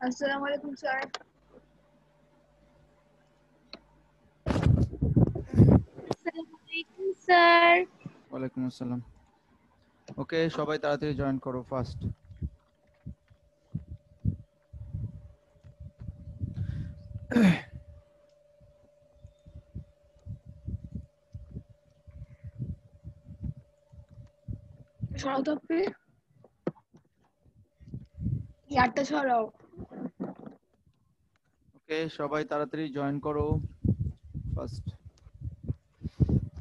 আসসালামু আলাইকুম স্যার। আসসালামু আলাইকুম স্যার। ওয়ালাইকুম আসসালাম। ওকে, সবাই তাড়াতাড়ি জয়েন করো ফার্স্ট। সরাও তো আপনি, ইয়ারটা সরাও। ওকে, সবাই তাড়াতাড়ি জয়েন করো ফার্স্ট।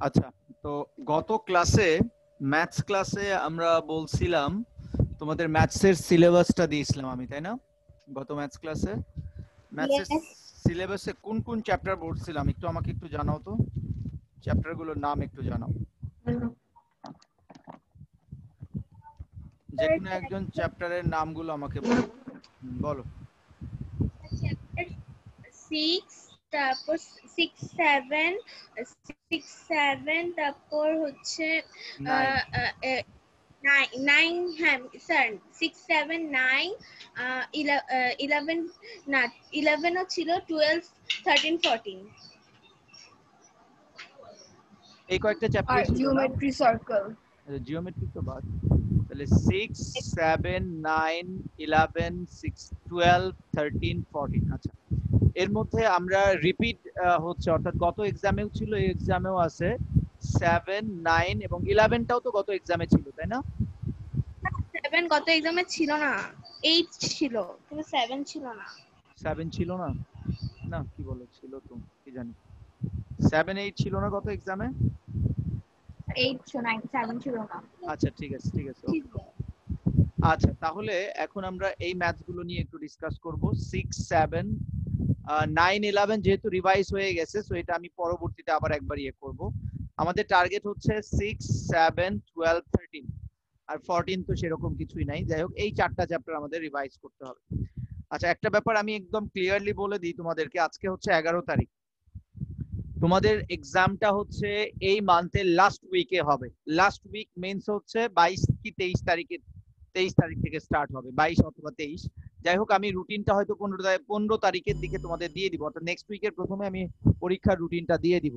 আচ্ছা, তো গত ক্লাসে ম্যাথস ক্লাসে আমরা বলছিলাম তোমাদের ম্যাথসের সিলেবাসটা দিয়েছিলাম আমি, তাই না? গত ম্যাথস ক্লাসে ম্যাথসের Yes. সিলেবাসে কোন কোন চ্যাপ্টার পড়ছিলাম একটু আমাকে একটু জানাও তো, চ্যাপ্টারগুলোর নাম একটু জানাও। যে কোনো একজন চ্যাপ্টারের নামগুলো আমাকে বলো। বলো। চ্যাপ্টার 6, তারপর 6 7, 6 7, তারপর হচ্ছে 9 9 হ্যাঁ স্যার, 6 7 9, 11 না 11 ও ছিল, 12 13 14। এই কয়েকটা আর চ্যাপ্টার ছিল না? Geometry circle. জিওমেট্রি তো বাদ। তাহলে 6 7 9 11 6 12 13 14। আচ্ছা, এর মধ্যে আমরা রিপিট হচ্ছে, অর্থাৎ গত এক্সামেও ছিল, এই এক্সামেও আছে 7 9 এবং 11টাও তো গত এক্সামে ছিল, তাই না? 7 গত এক্সামে ছিল না, 8 ছিল কিন্তু 7 ছিল না। 7 ছিল না? না, কি বলো, ছিল তো, কি জানি। 7 8 ছিল না গত এক্সামে? 8 9 7 ছিল না। আচ্ছা, ঠিক আছে ঠিক আছে, ওকে। আচ্ছা, তাহলে এখন আমরা এই ম্যাথস গুলো নিয়ে একটু ডিসকাস করব। 6 7 9 11 যেহেতু রিভাইজ হয়ে গেছে, সো এটা আমি পরবর্তীতে আবার একবার ইয়ে করব। আমাদের টার্গেট হচ্ছে 6 7 12 13, আর 14 তো সেরকম কিছুই নাই। যাই হোক, এই চারটা চ্যাপ্টার আমাদের রিভাইজ করতে হবে। আচ্ছা, একটা ব্যাপার আমি একদম ক্লিয়ারলি বলে দিই তোমাদেরকে, আজকে হচ্ছে 11 তারিখ। তোমাদের এক্সামটা হচ্ছে এই মান্থের লাস্ট উইকে হবে। লাস্ট উইক মিন্স হচ্ছে 22 কি 23 তারিখে, 23 তারিখ থেকে স্টার্ট হবে, 22 অথবা 23। যাই হোক, আমি রুটিনটা হয়তো 15 তারিখের দিকে তোমাদের দিয়ে দিব, অর্থাৎ নেক্সট উইকের প্রথমে আমি পরীক্ষার রুটিনটা দিয়ে দিব।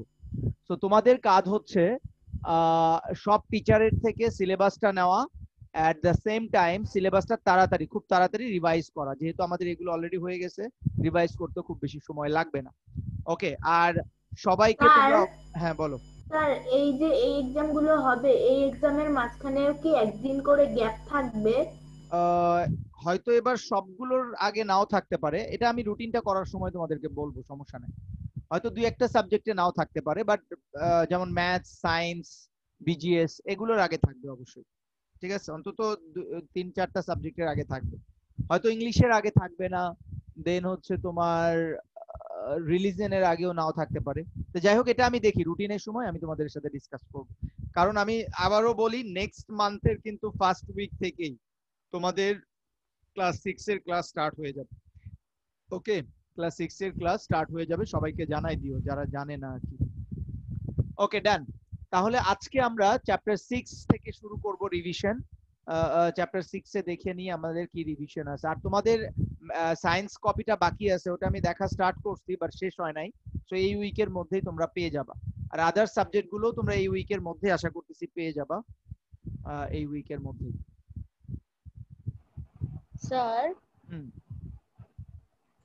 তো তোমাদের কাজ হচ্ছে সব টিচারের থেকে সিলেবাসটা নেওয়া, অ্যাট দ্য সেম টাইম সিলেবাসটা তাড়াতাড়ি, খুব তাড়াতাড়ি রিভাইজ করা, যেহেতু আমাদের এগুলো অলরেডি হয়ে গেছে, রিভাইজ করতে খুব বেশি সময় লাগবে না। ওকে, আর সবাইকে তোমরা, হ্যাঁ বলো। স্যার, এই যে এই এক্সাম গুলো হবে, এই এক্সামের মাঝখানেও কি একদিন করে গ্যাপ থাকবে? হয়তো এবার সবগুলোর আগে নাও থাকতে পারে, এটা আমি রুটিনটা করার সময় তোমাদেরকে বলবো, সমস্যা নেই। হয়তো দুই একটা সাবজেক্টে নাও থাকতে পারে, বাট যেমন ম্যাথ সায়েন্স বিজিএস এগুলোর আগে থাকবে অবশ্যই। ঠিক আছে, অন্তত 3 4টা সাবজেক্টের আগে থাকবে। হয়তো ইংলিশের আগে থাকবে না, দেন হচ্ছে তোমার রিলিজনের আগেও নাও থাকতে পারে। তো যাই হোক, এটা আমি দেখি রুটিনের সময় আমি তোমাদের সাথে ডিসকাস করব। কারণ আমি আবারও বলি, নেক্সট মান্থের কিন্তু ফার্স্ট উইক থেকেই তোমাদের ক্লাস 6 এর ক্লাস স্টার্ট হয়ে যাবে। ওকে, ক্লাস 6 এর ক্লাস স্টার্ট হয়ে যাবে, সবাইকে জানাই দিও যারা জানে না আর কি। ওকে, ডান। তাহলে আজকে আমরা চ্যাপ্টার 6 থেকে শুরু করব রিভিশন। চ্যাপ্টার 6 এ দেখে নিই আমাদের কি রিভিশন আছে। আর তোমাদের সায়েন্স কপিটা বাকি আছে, ওটা আমি দেখা স্টার্ট করছি বাট শেষ হয় নাই। সো এই উইকের মধ্যেই তোমরা পেয়ে যাবা। আর আদার সাবজেক্ট গুলো তোমরা এই উইকের মধ্যে আশা করতেছি পেয়ে যাবা, এই উইকের মধ্যেই। স্যার, হুম,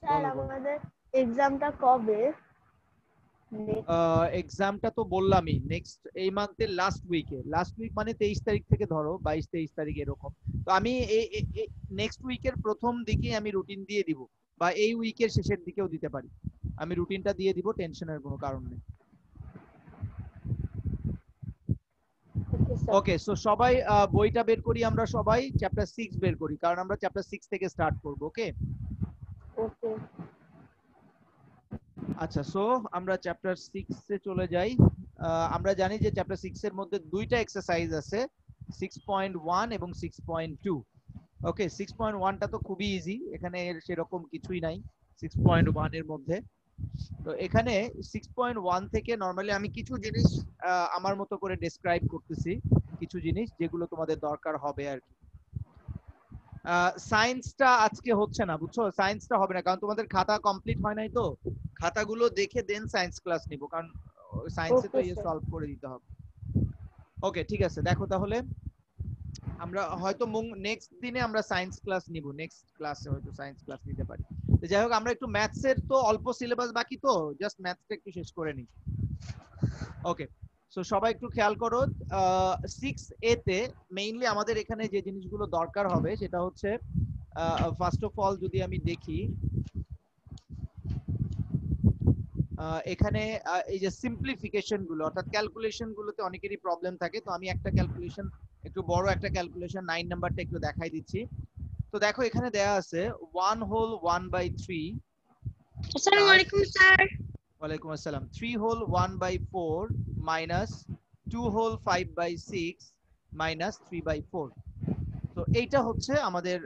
স্যার বলো। আমাদের এক্সামটা কবে? এক্সামটা তো বললামই নেক্সট এই মান্থের লাস্ট উইকে। লাস্ট উইক মানে 23 তারিখ থেকে ধরো 22 23 তারিখ এরকম। তো আমি নেক্সট উইকের প্রথম দিকে আমি রুটিন দিয়ে দিব, বা এই উইকের শেষের দিকেও দিতে পারি। আমি রুটিনটা দিয়ে দিব, টেনশনের কোনো কারণ নেই। ওকে, সো সবাই বইটা বের করি, আমরা সবাই চ্যাপ্টার 6 বের করি, কারণ আমরা চ্যাপ্টার 6 থেকে স্টার্ট করব। ওকে ওকে। আচ্ছা, সো আমরা চ্যাপ্টার 6 এ চলে যাই। আমরা জানি যে চ্যাপ্টার 6 এর মধ্যে দুইটা এক্সারসাইজ আছে, 6.1 এবং 6.2। ওকে, 6.1টা তো খুবই ইজি, এখানে সেরকম কিছুই নাই 6.1 এর মধ্যে। তো এখানে 6.1 থেকে নরমালি আমি কিছু জিনিস আমার মতো করে ডেসক্রাইব করতেছি, কিছু জিনিস যেগুলো তোমাদের দরকার হবে আর কি। সায়েন্সটা আজকে হচ্ছে না, বুঝছো? সায়েন্সটা হবে না কারণ তোমাদের খাতা কমপ্লিট হয় নাই, তো খাতাগুলো দেখে দেন সায়েন্স ক্লাস নিব, কারণ সায়েন্সে তো Okay, ইয়ে sir. সলভ করে দিতে হবে। ওকে ঠিক আছে, দেখো তাহলে আমরা হয়তো নেক্সট দিনে আমরা সায়েন্স ক্লাস নিব, নেক্সট ক্লাসে হয়তো সায়েন্স ক্লাস নিতে পারি। তো যাই হোক, আমরা একটু ম্যাথস এর তো অল্প সিলেবাস বাকি, তো জাস্ট ম্যাথসটা একটু শেষ করে নিই। ওকে, সো সবাই একটু খেয়াল করো, 6A তে মেইনলি আমাদের এখানে যে জিনিসগুলো দরকার হবে সেটা হচ্ছে ফার্স্ট অফ অল যদি আমি দেখি এখানে এই যে সিম্পলিফিকেশন গুলো অর্থাৎ ক্যালকুলেশন গুলোতে অনেকেরই প্রবলেম থাকে। তো আমি একটা ক্যালকুলেশন, একটু বড় একটা ক্যালকুলেশন 9 নাম্বারটা একটু দেখাই দিচ্ছি। তো দেখো এখানে দেয়া আছে 1 হোল 1/3 আসসালামু আলাইকুম স্যার। ওয়ালাইকুম আসসালাম, 3 হোল 1/4 মাইনাস 2 হোল 5/6 মাইনাস 3/4। তো এইটা হচ্ছে আমাদের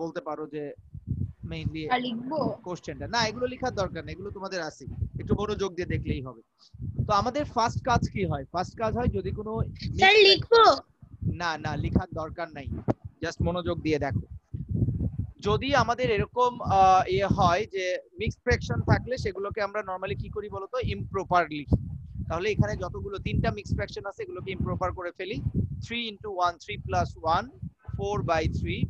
বলতে পারো যে মেইনলি লিখবো। কোশ্চেনটা। না, এগুলো লেখার দরকার নেই, এগুলো তোমাদের আছে, একটু মনোযোগ দিয়ে দেখলেই হবে। তো আমাদের ফার্স্ট কাজ কি হয়? ফার্স্ট কাজ হয় যদি কোনো স্যার লিখবো? না না, লেখার দরকার নাই, জাস্ট মনোযোগ দিয়ে দেখো। যদি আমাদের এরকম ইয়ে হয় যে মিক্সড ফ্র্যাকশন থাকলে সেগুলোকে আমরা নরমালি কি করি বলতো? ইমপ্রপার লিখি। তাহলে এখানে যতগুলো তিনটা মিক্সড ফ্র্যাকশন আছে এগুলোকে ইমপ্রপার করে ফেলি। 3 × 1 3 + 1 4/3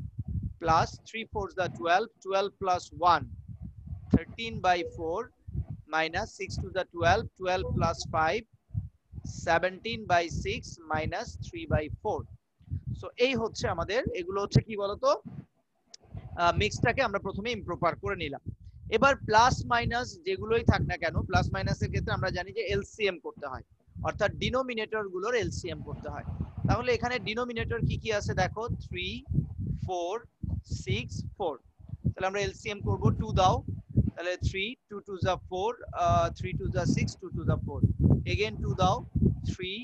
plus 3 4s the 12 12 plus 1 13/4 minus 6 to the 12 12 plus 5 17/6 minus 3/4। So এই হচ্ছে আমাদের, এগুলো হচ্ছে কি বলতো মিক্সটাকে আমরা প্রথমে ইমপ্রপার করে নিলাম। এবার প্লাস মাইনাস যেগুলোই থাক না কেন, প্লাস মাইনাসের ক্ষেত্রে আমরা জানি যে এলসিএম করতে হয়, অর্থাৎ ডিনোমিনেটর গুলোর এলসিএম করতে হয়। তাহলে এখানে ডিনোমিনেটর কি কি আছে দেখো, 3 4 6 4। তাহলে আমরা এলসিএম করব, 2 দাও, তাহলে 3 2 2 যা 4 3 2 যা 6 2 2 যা 4, এগেইন 2 দাও, 3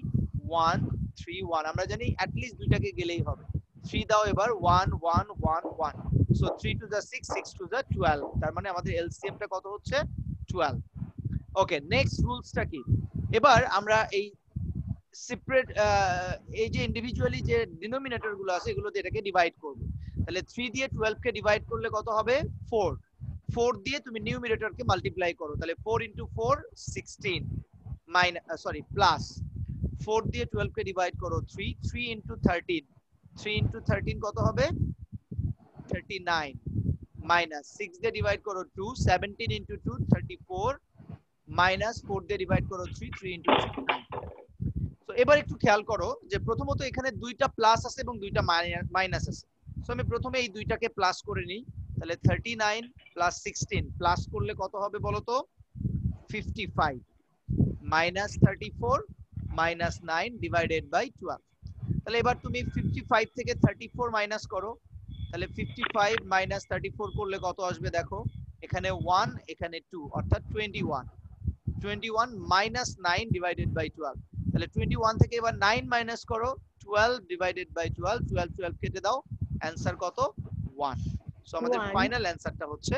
1 3 1। আমরা জানি অ্যাট লিস্ট দুইটাকে গেলেই হবে। 3 দাও এবার, 1 1 1 1। সো 3 2 যা 6 6 2 যা 12। তার মানে আমাদের এলসিএমটা কত হচ্ছে? 12। ওকে, নেক্সট রুলসটা কি? এবার আমরা এই সেপারেট এই যে ইন্ডিভিজুয়ালি যে ডিনোমিনেটর গুলো আছে এগুলো দিয়ে এটাকে ডিভাইড করব। তাহলে 3 দিয়ে 12 কে ডিভাইড করলে কত হবে? 4। 4 দিয়ে তুমি নিউমিনেটরকে মাল্টিপ্লাই করো, তাহলে 4 × 4 16 মাইনাস প্লাস 4 দিয়ে 12 কে ডিভাইড করো 3 3 × 13 3 × 13 কত হবে? 39 মাইনাস 6 দিয়ে ডিভাইড করো 2 17 × 2 34 মাইনাস 4 দিয়ে ডিভাইড করো 3 3 × 2 9। তো এবার একটু খেয়াল করো যে প্রথমত এখানে দুইটা প্লাস আছে এবং দুইটা মাইনাস আছে। সো আমি প্রথমে এই দুইটাকে প্লাস করে নিই, তাহলে 39 প্লাস 16 প্লাস করলে কত হবে বলো তো? 55 মাইনাস 34 মাইনাস 9 ডিভাইডেড বাই 12। তাহলে এবার তুমি 55 থেকে 34 মাইনাস করো, তাহলে 55 মাইনাস 34 করলে কত আসবে দেখো, এখানে 1 এখানে 2 অর্থাৎ 21 21 মাইনাস 9 ডিভাইডেড বাই 12। তাহলে 21 থেকে এবার 9 মাইনাস করো, 12 ডিভাইডেড বাই 12 12 12 কেটে দাও, অ্যানসার কত? 1। সো আমাদের ফাইনাল অ্যানসারটা হচ্ছে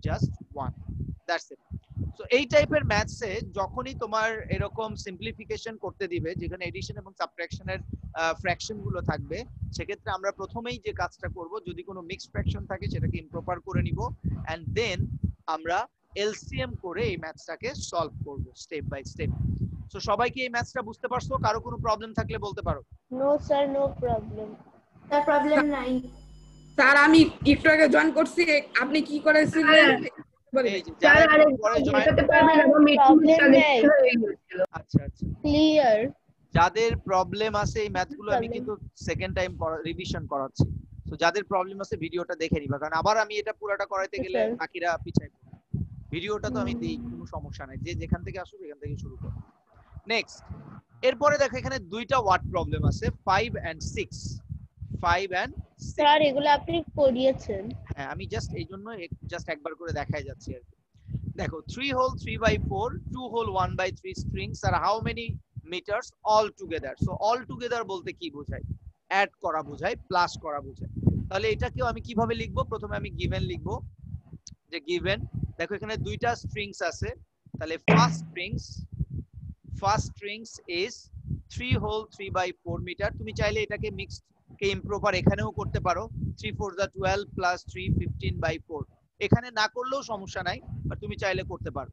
জাস্ট 1। That's it. সো এই টাইপের ম্যাথসে যখনই তোমার এরকম সিম্পলিফিকেশন করতে দিবে যেখানে এডিশন এবং সাবট্রাকশনের ফ্র্যাকশন গুলো থাকবে, সেক্ষেত্রে আমরা প্রথমেই যে কাজটা করব, যদি কোনো মিক্সড ফ্র্যাকশন থাকে সেটাকে ইমপ্রপার করে নিব এন্ড দেন আমরা এলসিএম করে এই ম্যাথসটাকে সলভ করব স্টেপ বাই স্টেপ। সো সবাই কি এই ম্যাথসটা বুঝতে পারছো? কারো কোনো প্রবলেম থাকলে বলতে পারো। No, sir, no problem. Sir, problem নাই। স্যার আমি একটু আগে জয়েন করছি, আপনি কি করেছিলেন? এই যে যারা একটু পরে জয়েন, আচ্ছা আচ্ছা, Clear. যাদের প্রবলেম আছে এই ম্যাথগুলো আমি কিন্তু সেকেন্ড টাইম রিভিশন করাচ্ছি। তো যাদের প্রবলেম আছে ভিডিওটা দেখে নিবা, কারণ আবার আমি এটা পুরোটা করাইতে গেলে বাকিরা পিছায় পড়বে। ভিডিওটা তো আমি দেই, কোনো সমস্যা নাই, যে যেখান থেকে আসো সেখান থেকে শুরু করো। নেক্সট, এরপরে দেখো এখানে দুইটা ওয়ার্ড প্রবলেম আছে, 5 and 6। 5 and 6, স্যার এগুলো আপনি পড়িয়েছেন। হ্যাঁ আমি জাস্ট এই জন্য জাস্ট একবার করে দেখাই যাচ্ছে আর কি। দেখো 3 হোল 3/4 2 হোল 1/3 স্ট্রিংস আর how many metres all together. So all together বলতে কি বোঝায়? অ্যাড করা বোঝায়, প্লাস করা বোঝায়। তাহলে এটাকেও আমি কিভাবে লিখবো? প্রথমে আমি গিভেন লিখবো, যে গিভেন দেখো এখানে দুইটা স্ট্রিংস আছে, তাহলে first strings is 3 whole 3/4 metre. তুমি চাইলে এটাকে মিক্সড কে ইমপ্রপার এখানেও করতে পারো, 3 4 যা 12 প্লাস 3 15/4 এখানে না করলেও সমস্যা নাই বাট তুমি চাইলে করতে পারো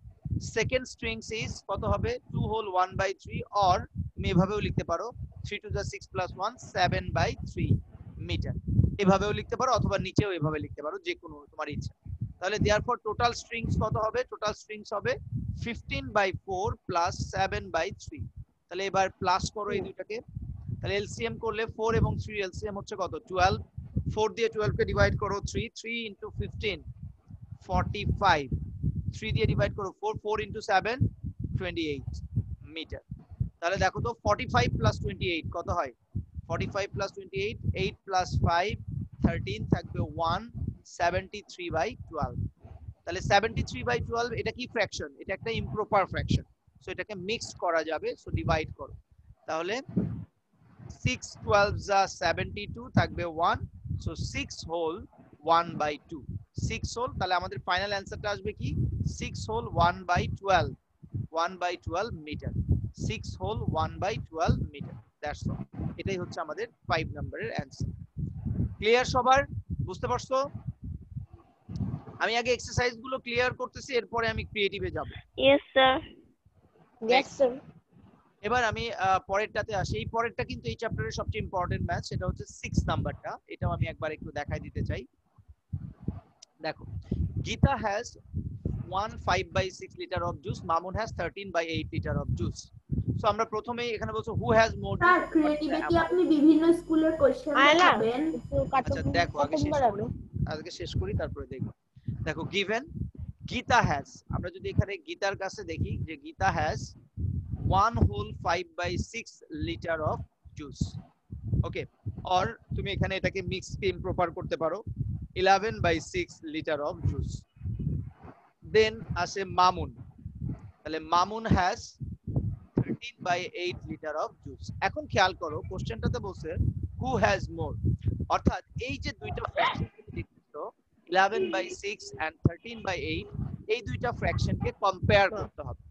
সেকেন্ড স্ট্রিংস ইজ কত হবে 2 হোল 1/3 অর তুমি এভাবেও লিখতে পারো 3 2 যা 6 প্লাস 1 7/3 মিটার এভাবেও লিখতে পারো অথবা নিচেও এভাবে লিখতে পারো যে কোনো তোমার ইচ্ছা তাহলে দেয়ারফর টোটাল স্ট্রিংস কত হবে টোটাল স্ট্রিংস হবে 15/4 প্লাস 7/3 তাহলে এবার প্লাস করো এই দুইটাকে তাহলে এলসিএম করলে 4 এবং 3 এলসিএম হচ্ছে কত 12 4 দিয়ে 12 কে ডিভাইড করো 3 3 ইনটু 15 45 3 দিয়ে ডিভাইড করো 4 4 ইনটু 7 28 মিটার তাহলে দেখো তো 45 প্লাস 28 কত হয় 45 প্লাস 28 8 প্লাস 5 13 থাকবে 1 73/12 তাহলে 73/12 এটা কি ফ্র্যাকশন এটা একটা ইমপ্রপার ফ্র্যাকশন সো এটাকে মিক্সড করা যাবে সো ডিভাইড করো তাহলে 6 12 যা 72 থাকবে 1 সো 6 হোল 1/2 6 হোল তাহলে আমাদের ফাইনাল অ্যানসারটা আসবে কি 6 whole 1/12 1/12 metre 6 whole 1/12 metre that's all এটাই হচ্ছে আমাদের 5 নম্বরের অ্যানসার ক্লিয়ার সবার বুঝতে পারছো আমি আগে এক্সারসাইজ গুলো ক্লিয়ার করতেছি এরপরে আমি ক্রিয়েটিভে যাব ইয়েস স্যার ইয়েস স্যার এবার আমি পরেরটাতে আসি এই পরেরটা কিন্তু এই চ্যাপ্টারের সবচেয়ে ইম্পর্টেন্ট ম্যাথ সেটা হচ্ছে 6 নাম্বারটা এটাও আমি একবার একটু দেখাই দিতে চাই দেখো Gita has 5/6 litre of juice Mamun has 13/8 litre of juice so আমরা প্রথমেই এখানে বলছো হু হ্যাজ মোর স্যার ক্রিয়েটিভে কি আপনি বিভিন্ন স্কুলের কোশ্চেন দেখাবেন আচ্ছা দেখো আগে শেষ করি তারপরে দেখো দেখো গিভেন গীতা হ্যাজ আমরা যদি এখানে গীতার কাছে দেখি যে Gita has 1 whole 5/6 litre of juice okay or তুমি এখানে এটাকে মিক্স কে ইমপ্রপার করতে পারো 11/6 লিটার অফ জুস দেন আসে মামুন তাহলে Mamun has 13/8 litre of juice এখন খেয়াল করো কোশ্চেনটাতে বলছে হু হ্যাজ মোর অর্থাৎ এই যে দুইটা ফ্র্যাকশন তুমি দেখছো 11/6 এন্ড 13/8 এই দুইটা ফ্র্যাকশনকে কম্পেয়ার করতে হবে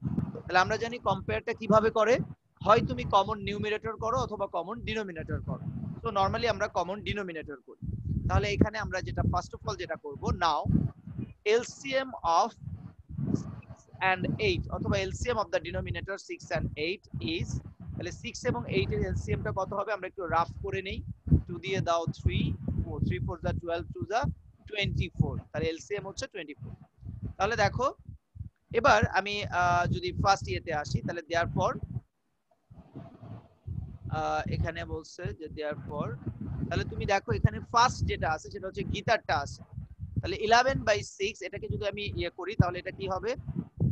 তাহলে আমরা জানি কম্পেয়ারটা কিভাবে করে হয় তুমি কমন নিউমারেটর করো অথবা কমন ডিনোমিনেটর করো সো নরমালি আমরা কমন ডিনোমিনেটর করি তাহলে এখানে আমরা যেটা ফার্স্ট অফ অল যেটা করব নাও এলসিএম অফ 6 and 8 অথবা LCM of the denominator 6 and 8 is তাহলে 6 এবং 8 এর এলসিএমটা কত হবে আমরা একটু রাফ করে নেই 2 দিয়ে দাও 3 4 3 4 যা 12 2 যা 24 তাহলে এলসিএম হচ্ছে 24 তাহলে দেখো এবার আমি যদি ফার্স্ট ইয়েতে আসি তাহলে দেয়ারফর এখানে বলছে যে দেয়ারফর তাহলে তুমি দেখো এখানে ফার্স্ট যেটা আছে সেটা হচ্ছে গীতারটা আছে তাহলে 11/6 এটাকে যদি আমি ইয়ে করি তাহলে এটা কি হবে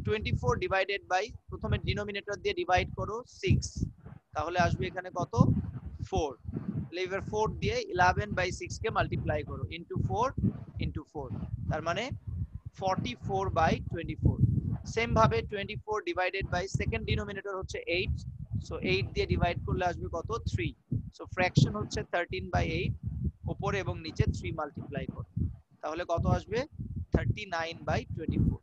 24 ডিভাইডেড বাই প্রথমে ডিনোমিনেটর দিয়ে ডিভাইড করো 6 তাহলে আসবে এখানে কত 4 তাহলে এবার 4 দিয়ে 11/6 কে মাল্টিপ্লাই করো ইনটু 4 ইনটু 4 তার মানে 44/24 সেম ভাবে 24 ডিভাইডেড বাই সেকেন্ড ডিনোমিনেটর হচ্ছে 8 সো 8 দিয়ে ডিভাইড করলে আসবে কত 3 সো ফ্র্যাকশন হচ্ছে 13/8 উপরে এবং নিচে 3 মাল্টিপ্লাই করো তাহলে কত আসবে 39/24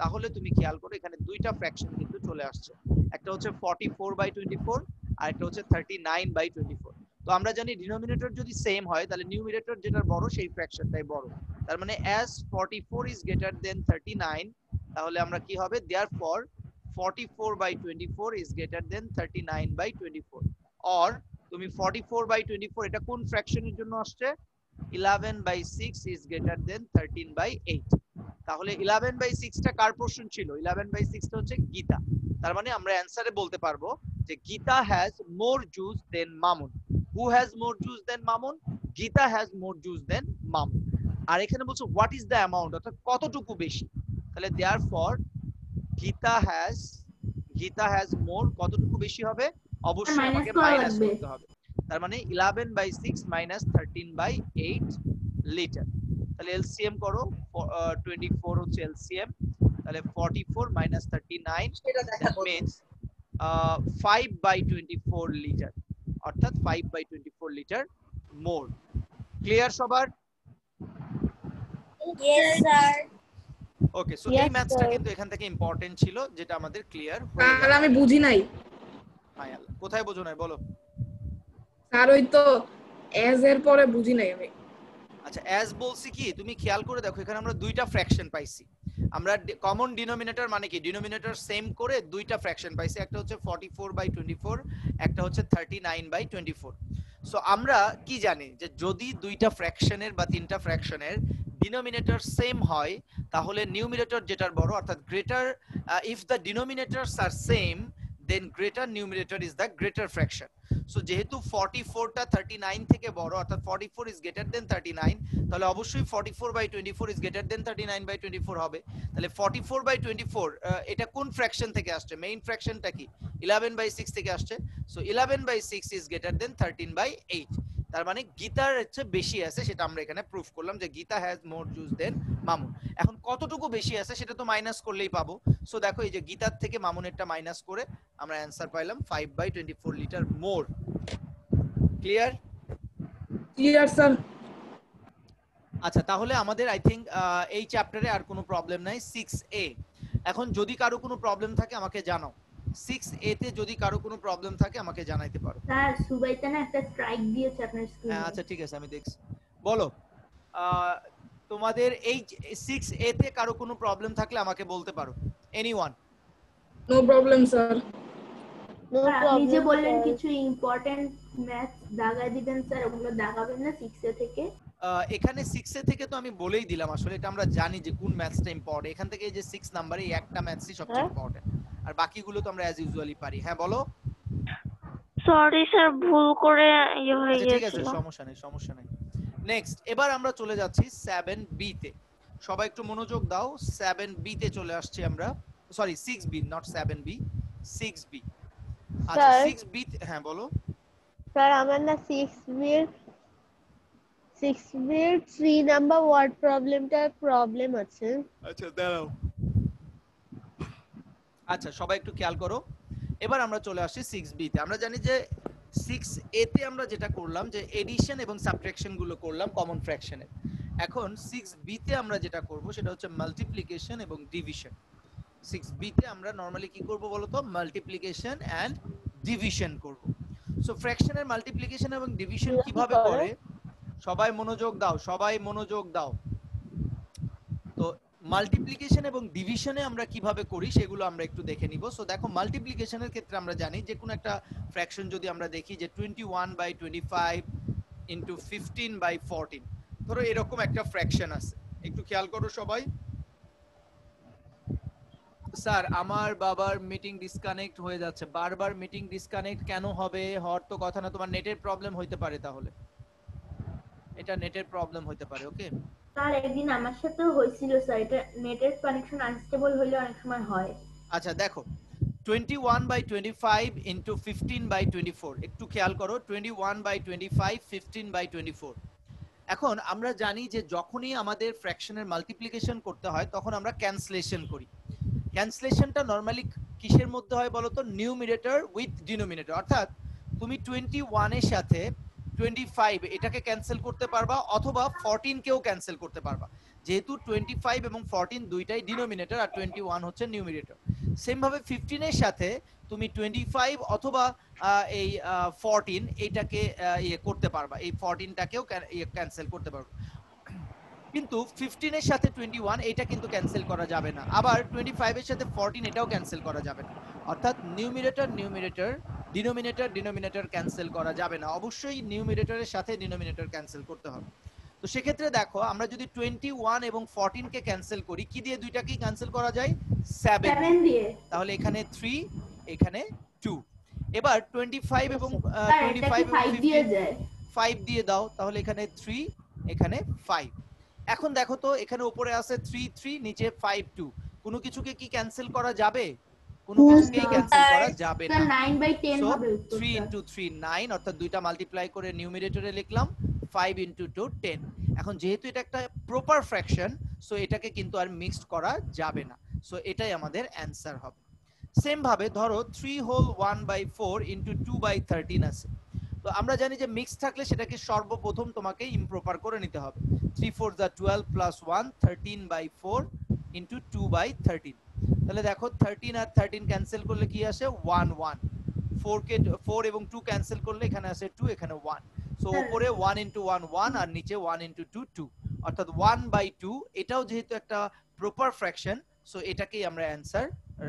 তাহলে তুমি খেয়াল করো এখানে দুইটা ফ্র্যাকশন কিন্তু চলে আসছে একটা হচ্ছে 44/24 আর একটা হচ্ছে 39/24 তো আমরা জানি ডিনোমিনেটর যদি সেম হয় তাহলে নিউমারেটর যেটা বড় সেই ফ্র্যাকশনটাই বড় তার মানে as 44 is greater than 39 তাহলে আমরা কি হবে therefore 44/24 is greater than 39/24 or তুমি 44/24 এটা কোন ফ্র্যাকশনের জন্য আসছে 11/6 is greater than 13/8 তাহলে 11/6 টা কার পোরশন ছিল 11/6 টা হচ্ছে গীতা তার মানে আমরা অ্যানসারে বলতে পারবো যে Gita has more juice than Mamun who has more juice than Mamun Gita has more juice than Mamun আর এখানে বলছো হোয়াট ইজ দ্য অ্যামাউন্ট অর্থাৎ কতটুকু বেশি তাহলে দেয়ারফর গীতা হ্যাজ মোর কতটুকু বেশি হবে অবশ্যই আমাকে মাইনাস করতে হবে তার মানে 11/6 মাইনাস 13/8 লিটার তাহলে এলসিএম করো 24 হচ্ছে এলসিএম তাহলে 44 মাইনাস 39 দ্যাট মিন্স 5/24 লিটার অর্থাৎ 5/24 লিটার মোর ক্লিয়ার সবার ইয়েস স্যার ওকে সো এই ম্যাথসটা কিন্তু এখান থেকে ইম্পর্টেন্ট ছিল যেটা আমাদের ক্লিয়ার আর আমি বুঝি নাই হাই আল্লাহ কোথায় বোঝো নাই বলো স্যার ওই তো এজ এর পরে বুঝি নাই আমি আচ্ছা অ্যাজ বলছি কি তুমি খেয়াল করে দেখো এখানে আমরা দুইটা ফ্র্যাকশন পাইছি। আমরা কমন ডিনোমিনেটর মানে কি ডিনোমিনেটর সেম করে দুইটা ফ্র্যাকশন পাইছি, একটা হচ্ছে 44/24, একটা হচ্ছে 39/24। সো আমরা কি জানি যে যদি দুইটা ফ্র্যাকশনের বা তিনটা ফ্র্যাকশনের ডিনোমিনেটর সেম হয় তাহলে নিউমিনেটর যেটার বড় অর্থাৎ greater, if the denominators are same then greater numerator is the greater fraction. So যেহেতু 44টা 39 থেকে বড় অর্থাৎ 44 ইজ গ্রেটার দেন 39, তাহলে অবশ্যই 44/24 ইজ গ্রেটার দেন 39/24 হবে। তাহলে 44/24 এটা কোন ফ্র্যাকশন থেকে আসছে? মেইন ফ্র্যাকশনটা কি 11/6 থেকে আসছে। So 11/6 is greater than 13/8। তার মানে গীতার হচ্ছে বেশি আছে, সেটা আমরা এখানে প্রুফ করলাম যে Gita has more juice than Mamun. এখন কতটুকু বেশি আছে সেটা তো মাইনাস করলেই পাবো। সো দেখো এই যে গীতার থেকে মামুনেরটা মাইনাস করে আমরা অ্যানসার পাইলাম 5/24 লিটার মোর। ক্লিয়ার? Clear sir. আচ্ছা তাহলে আমাদের আই থিংক এই চ্যাপ্টারে আর কোনো প্রবলেম নাই। 6A এখন যদি কারো কোনো প্রবলেম থাকে আমাকে জানাও। 6A তে যদি কারো কোনো প্রবলেম থাকে আমাকে জানাইতে পারো। স্যার সুবাইতা না একটা স্ট্রাইক দিয়েছে আপনার স্ক্রিনে। হ্যাঁ আচ্ছা ঠিক আছে আমি দেখছি। বলো তোমাদের এই 6A তে কারো কোনো প্রবলেম থাকলে আমাকে বলতে পারো। এনিওয়ান? No problem sir. আপনি যে বললেন কিছু ইম্পর্টেন্ট ম্যাথ দাগায় দিবেন স্যার, ওগুলো দাগাবেন না 6A থেকে? এখানে 6A থেকে তো আমি বলেই দিলাম, আসলে এটা আমরা জানি যে কোন ম্যাথসটা ইম্পর্টেন্ট। এখান থেকে এই যে 6 নাম্বারে এই একটা ম্যাথসই সবচেয়ে ইম্পর্টেন্ট, আর বাকিগুলো তো আমরা অ্যাজ ইউজুয়ালি পারি। হ্যাঁ বলো। সরি স্যার, ভুল করে ইয়ে হয়ে আচ্ছা ঠিক আছে গিয়েছিল। সমস্যা নেই সমস্যা নেই। নেক্সট এবার আমরা চলে যাচ্ছি 7B তে। সবাই একটু মনোযোগ দাও। 7B তে চলে আসছি আমরা, sorry 6B not 7B, 6B। আচ্ছা স্যার 6B হ্যাঁ বলো। স্যার আমার না 6 এর 3 নাম্বার ওয়ার্ড প্রবলেম আছে। আচ্ছা দাঁড়াও। আচ্ছা সবাই একটু খেয়াল করো। এবার আমরা চলে আসছি 6B তে। আমরা জানি যে 6A তে আমরা যেটা করলাম যে এডিশন এবং সাবট্রাকশন গুলো করলাম কমন ফ্র্যাকশনে। এখন 6B তে আমরা যেটা করব সেটা হচ্ছে মাল্টিপ্লিকেশন এবং ডিভিশন। 6B তে আমরা নরমালি কি করব বলো তো? মাল্টিপ্লিকেশন এন্ড ডিভিশন করব। সো ফ্র্যাকশনের মাল্টিপ্লিকেশন এবং ডিভিশন কিভাবে করে সবাই মনোযোগ দাও, সবাই মনোযোগ দাও। তো মাল্টিপ্লিকেশন এবং ডিভিশনে আমরা কিভাবে করি সেগুলো আমরা একটু দেখে নিব। সো দেখো মাল্টিপ্লিকেশনের ক্ষেত্রে আমরা জানি যে কোনো একটা ফ্র্যাকশন যদি আমরা দেখি যে 21/25 ইনটু 15/14, ধরো এরকম একটা ফ্র্যাকশন আছে। একটু খেয়াল করো সবাই। স্যার আমার বাবার মিটিং ডিসকানেক্ট হয়ে যাচ্ছে। বারবার মিটিং ডিসকানেক্ট কেন হবে? হওয়ার তো কথা না, তোমার নেটের প্রবলেম হইতে পারে, তাহলে এটা নেটের প্রবলেম হইতে পারে। ওকে স্যার একদিন আমার সাথেও হয়েছিল স্যার, এটা নেটের কানেকশন আনস্টেবল হলে অনেক সময় হয়। আচ্ছা দেখো 21/25 ইনটু 15/24, একটু খেয়াল করো 21/25 15/24। এখন আমরা জানি যে যখনই আমাদের ফ্র্যাকশনের মাল্টিপ্লিকেশন করতে হয় তখন আমরা ক্যান্সেলেশন করি। ক্যান্সেলেশনটা নরমালি কিসের মধ্যে হয় বলো তো? Numerator with denominator. অর্থাৎ তুমি 21 এর সাথে 25 এটাকে ক্যান্সেল করতে পারবা অথবা 14 কেও ক্যান্সেল করতে পারবা, যেহেতু 25 এবং 14 দুইটাই ডিনোমিনেটর আর 21 হচ্ছে নিউমিনেটর। সেম ভাবে 15 এর সাথে তুমি 25 অথবা এই 14 এটাকে ইয়ে করতে পারবা, এই 14টাকেও ক্যান্সেল করতে পারবা। কিন্তু 15 এর সাথে 21 এটা কিন্তু ক্যান্সেল করা যাবে না, আবার 25 এর সাথে 14 এটাও ক্যান্সেল করা যাবে না। অর্থাৎ নিউমিনেটর ডিনোমিনেটর ক্যান্সেল করা যাবে না, অবশ্যই নিউমিনেটরের সাথে ডিনোমিনেটর ক্যান্সেল করতে হবে। তো সেক্ষেত্রে দেখো আমরা যদি 21 এবং 14 কে ক্যান্সেল করি, কি দিয়ে দুইটাকেই ক্যান্সেল করা যায়? 7 দিয়ে। তাহলে এখানে 3 এখানে 2। এবার 25 এবং 25 এবং 5 দিয়ে দাও, তাহলে এখানে 3 এখানে 5। এখন দেখো তো এখানে উপরে আছে 3 3 নিচে 5 2, কোনো কিছুকে কি ক্যান্সেল করা যাবে? কোনো কিছুকেই ক্যান্সেল করা যাবে না। 9/10 হবে উত্তর। 3 into 3 9, অর্থাৎ দুইটা মাল্টিপ্লাই করে নিউমিনেটরে লিখলাম 5 into 2 10। এখন যেহেতু এটা একটা প্রপার ফ্র্যাকশন সো এটাকে কিন্তু আর মিক্সড করা যাবে না, সো এটাই আমাদের অ্যানসার হবে। সেম ভাবে ধরো 3 হোল 1/4 into 2/13 আছে। তো আমরা জানি যে মিক্স থাকলে সেটাকে সর্বপ্রথম তোমাকে ইমপ্রপার করে নিতে হবে। 3 4 যা 12 প্লাস 1 13/4 into 2/13। তাহলে দেখো 13 আর 13 ক্যান্সেল করলে কি আসে? 1 1। 4 এবং 2 ক্যান্সেল করলে এখানে আসে 2, এখানে 1। সো উপরে 1 into 1 1 আর নিচে 1 into 2 2, অর্থাৎ 1/2। এটাও যেহেতু একটা প্রপার ফ্র্যাকশন, সো এটাকেই আমরা অ্যানসার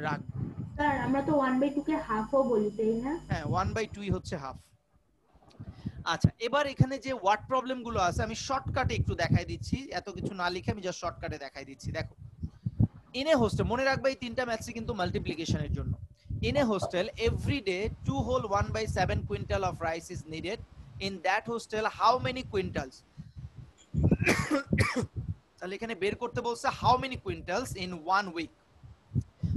রাখবো। স্যার আমরা তো 1/2 কে হাফও বলি তাই না? হ্যাঁ, 1/2 হচ্ছে হাফ। আচ্ছা, এবার এখানে যে ওয়ার্ড প্রবলেম গুলো আছে আমি শর্টকাটে একটু দেখাই দিচ্ছি, এত কিছু না লিখে আমি জাস্ট শর্টকাটে দেখাই দিচ্ছি। দেখো, ইন এ হোস্টেল, মনে রাখবে এই তিনটা ম্যাথসই কিন্তু মাল্টিপ্লিকেশনের জন্য। In a hostel every day 2 whole 1/7 quintal of rice is needed. In that hostel how many quintals? তাহলে এখানে বের করতে বলছে how many quintals in 1 week।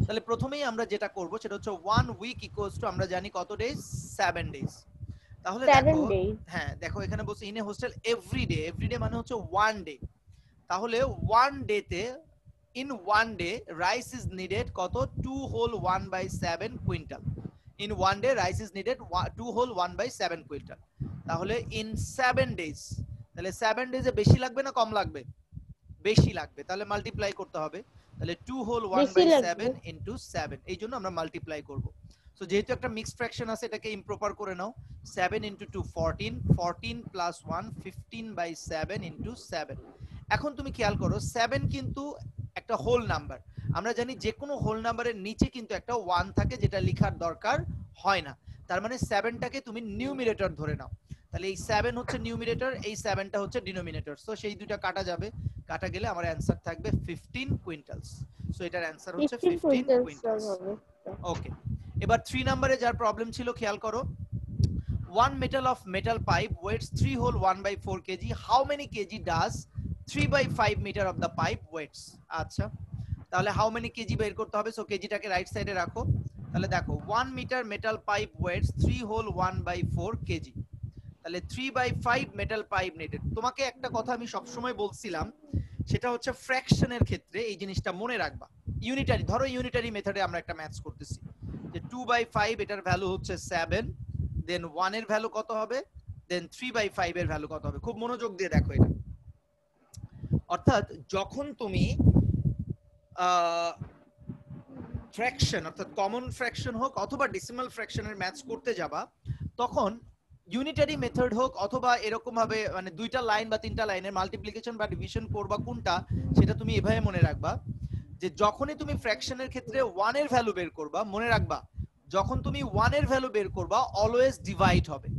তাহলে প্রথমেই আমরা যেটা করব সেটা হচ্ছে 1 week equals to আমরা জানি কত ডেজ, 7 days। তাহলে দেখো, হ্যাঁ দেখো এখানে বলছে in a hostel everyday, everyday মানে হচ্ছে 1 ডে। তাহলে 1 ডেতে, in 1 day rice is needed কত, 2 whole 1/7 quintal. In 1 day rice is needed 2 whole 1/7 quintal. তাহলে ইন 7 ডেজ, তাহলে 7 ডেজে বেশি লাগবে না কম লাগবে? বেশি লাগবে, তাহলে মাল্টিপ্লাই করতে হবে। তাহলে 2 whole 1/7 into 7, এই জন্য আমরা মাল্টিপ্লাই করব। সো যেহেতু একটা মিক্সড ফ্র্যাকশন আছে এটাকে ইমপ্রপার করে নাও। 7 into 2 14, 14 plus 1 15/7 into 7। এখন তুমি খেয়াল করো 7 কিন্তু একটা হোল নাম্বার, আমরা জানি যে কোনো হোল নাম্বারের নিচে কিন্তু একটা 1 থাকে যেটা লেখার দরকার হয় না। তার মানে 7টাকে তুমি নিউমিরেটর ধরে নাও। তাহলে এই 7 হচ্ছে নিউমিরেটর, এই 7টা হচ্ছে ডিনোমিনেটর। সো সেই দুটো কাটা যাবে, কাটা গেলে আমার অ্যানসার থাকবে 15 কুইন্টালস। সো এটার অ্যানসার হচ্ছে 15 কুইন্টালস। ওকে, এবার 3 নম্বরে যার প্রবলেম ছিল খেয়াল করো। 1 metal of metal pipe weighs 3 whole 1/4 kg. How many kg does 3/5 meter of the pipe weighs? আচ্ছা, তাহলে how many kg বের করতে হবে। সো কেজিটাকে রাইট সাইডে রাখো। তাহলে দেখো 1 meter metal pipe weighs 3 whole 1/4 kg। তাহলে 3/5 মেটাল পাইপ নেটেড। তোমাকে একটা কথা আমি সবসময় বলছিলাম, সেটা হচ্ছে ফ্র্যাকশনের ক্ষেত্রে এই জিনিসটা মনে রাখবা। ইউনিটারি, ধরো ইউনিটারি মেথডে আমরা একটা ম্যাথস করতেছি, যে 2/5 এটার ভ্যালু হচ্ছে 7, দেন 1 এর ভ্যালু কত হবে, দেন 3/5 এর ভ্যালু কত হবে। খুব মনোযোগ দিয়ে দেখো এটা। অর্থাৎ যখন তুমি ফ্র্যাকশন, অর্থাৎ কমন ফ্র্যাকশন হোক অথবা ডেসিমাল ফ্র্যাকশনের ম্যাথস করতে যাবা, তখন ইউনিটারি মেথড হোক অথবা এরকম ভাবে মানে দুইটা লাইন বা তিনটা লাইনের মাল্টিপ্লিকেশন বা ডিভিশন করবা কোনটা, সেটা তুমি এভাবে মনে রাখবা যে যখনই তুমি ফ্র্যাকশনের ক্ষেত্রে 1 এর ভ্যালু বের করবা, মনে রাখবা যখন তুমি 1 এর ভ্যালু বের করবা অলওয়েজ ডিভাইড হবে।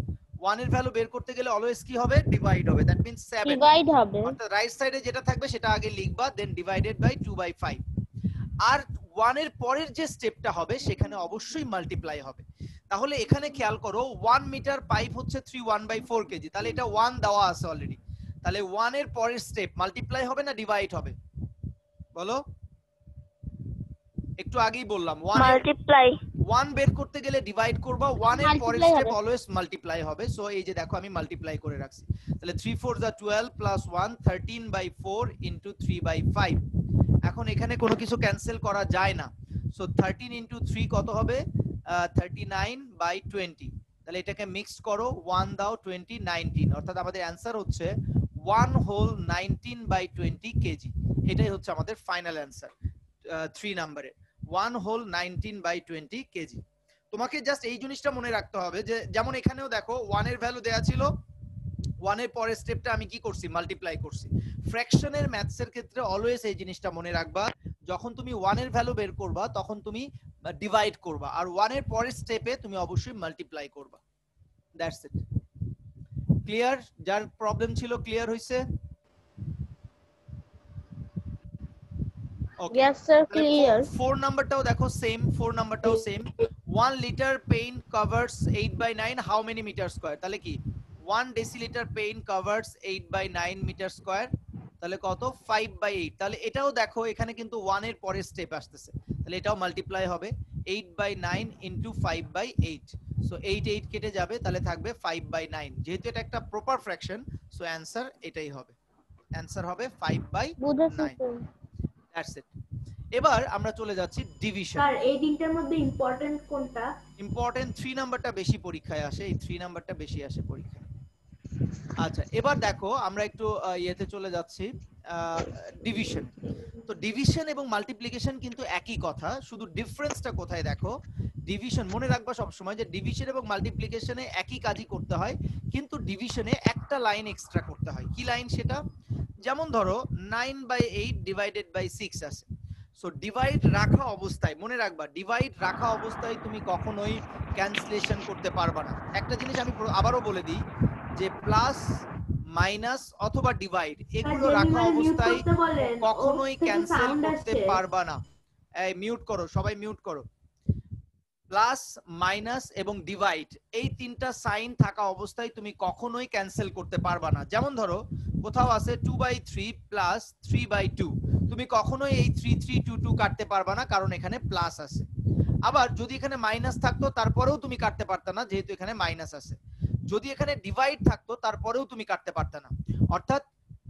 1 এর ভ্যালু বের করতে গেলে অলওয়েজ কি হবে, ডিভাইড হবে। দ্যাট মিন্স 7 ডিভাইড হবে, অর্থাৎ রাইট সাইডে যেটা থাকবে সেটা আগে লিখবা, দেন ডিভাইডেড বাই 2/5। আর 1 এর পরের যে স্টেপটা হবে সেখানে অবশ্যই মাল্টিপ্লাই হবে। তাহলে এখানে খেয়াল করো 1 মিটার পাইপ হচ্ছে 1/4 কেজি, তাহলে এটা 1 দেওয়া আছে অলরেডি। তাহলে 1 এর পরের স্টেপ মাল্টিপ্লাই হবে না ডিভাইড হবে, বলো? একটু আগেই বললাম মাল্টিপ্লাই। 1 বের করতে গেলে ডিভাইড করবা, 1 এর পরের স্টেপ অলওয়েজ মাল্টিপ্লাই হবে। সো এই যে দেখো আমি মাল্টিপ্লাই করে রাখছি। তাহলে 3 4 যা 12 প্লাস 1 13/4 ইনটু 3/5। এখন এখানে কোনো কিছু ক্যান্সেল করা যায় না। সো 13 ইনটু 3 কত হবে, 39/20। তাহলে এটাকে মিক্সড করো, 1 দাও 20 19, অর্থাৎ আমাদের অ্যানসার হচ্ছে 1 whole 19/20 কেজি। এটাই হচ্ছে আমাদের ফাইনাল অ্যানসার 3 নম্বরে, 1 whole 19/20 কেজি। তোমাকে জাস্ট এই জিনিসটা মনে রাখতে হবে যে যেমন এখানেও দেখো 1 এর ভ্যালু দেয়া ছিল, 1 এর পরের স্টেপটা আমি কি করছি, মাল্টিপ্লাই করছি। ফ্র্যাকশনের ম্যাথসের ক্ষেত্রে অলওয়েজ এই জিনিসটা মনে রাখবা, যখন তুমি 1 এর ভ্যালু বের করবা তখন তুমি ডিভাইড করবা, আর 1 এর পরের স্টেপে তুমি অবশ্যই মাল্টিপ্লাই করবা। That's it. ক্লিয়ার? যার প্রবলেম ছিল ক্লিয়ার হইছে? Okay, yes sir, clear. 4 নাম্বারটাও দেখো সেম, 4 নাম্বারটাও same. 1 litre paint covers 8/9 how many metre square. তাহলে কি 1 decilitre paint covers 8/9 metre square, তাহলে কত 5/8। তাহলে এটাও দেখো এখানে কিন্তু 1 এর পরের স্টেপ আসতেছে, তাহলে এটাও মাল্টিপ্লাই হবে 8/9 ইনটু 5/8। সো 8 8 কেটে যাবে, তাহলে থাকবে 5/9। যেহেতু এটা একটা প্রপার ফ্র্যাকশন, সো অ্যানসার এটাই হবে, অ্যানসার হবে 5/9। That's it. এবার আমরা চলে যাচ্ছি ডিভিশন। স্যার এই তিনটার মধ্যে ইম্পর্টেন্ট কোনটা? ইম্পর্টেন্ট 3 নাম্বারটা বেশি পরীক্ষায় আসে, এই 3 নাম্বারটা বেশি আসে পরীক্ষায়। আচ্ছা, এবার দেখো আমরা একটু ইয়েতে চলে যাচ্ছি ডিভিশন। তো ডিভিশন এবং মাল্টিপ্লিকেশন কিন্তু একই কথা, শুধু ডিফারেন্সটা কোথায় দেখো। ডিভিশন মনে রাখবা সবসময় যে ডিভিশন এবং মাল্টিপ্লিকেশনে একই কাজই করতে হয়, কিন্তু ডিভিশনে একটা লাইন এক্সট্রা করতে হয়। কি লাইন সেটা? যেমন ধরো 9/8 ডিভাইডেড বাই 6 আছে, সো ডিভাইড রাখা অবস্থায় মনে রাখবা, ডিভাইড রাখা অবস্থায় তুমি কখনোই ক্যান্সেলেশন করতে পারবা না। একটা জিনিস আমি আবারও বলে দিই যে প্লাস মাইনাস অথবা ডিভাইড এগুলো রাখা অবস্থায় কখনোই ক্যান্সেল করতে পারবা না। এই মিউট করো, সবাই মিউট করো। প্লাস মাইনাস এবং ডিভাইড এই তিনটা সাইন থাকা অবস্থায় তুমি কখনোই ক্যান্সেল করতে পারবা না। যেমন ধরো কোথাও আছে 2/3 প্লাস 3/2, তুমি কখনোই এই 3/3 কাটতে পারবা না, কারণ এখানে প্লাস আছে। আবার যদি এখানে মাইনাস থাকতো তারপরেও তুমি কাটতে পারতে না, যেহেতু এখানে মাইনাস আছে। যদি এখানে ডিভাইড থাকতো তারপরেও তুমি কাটতে পারতে না। অর্থাৎ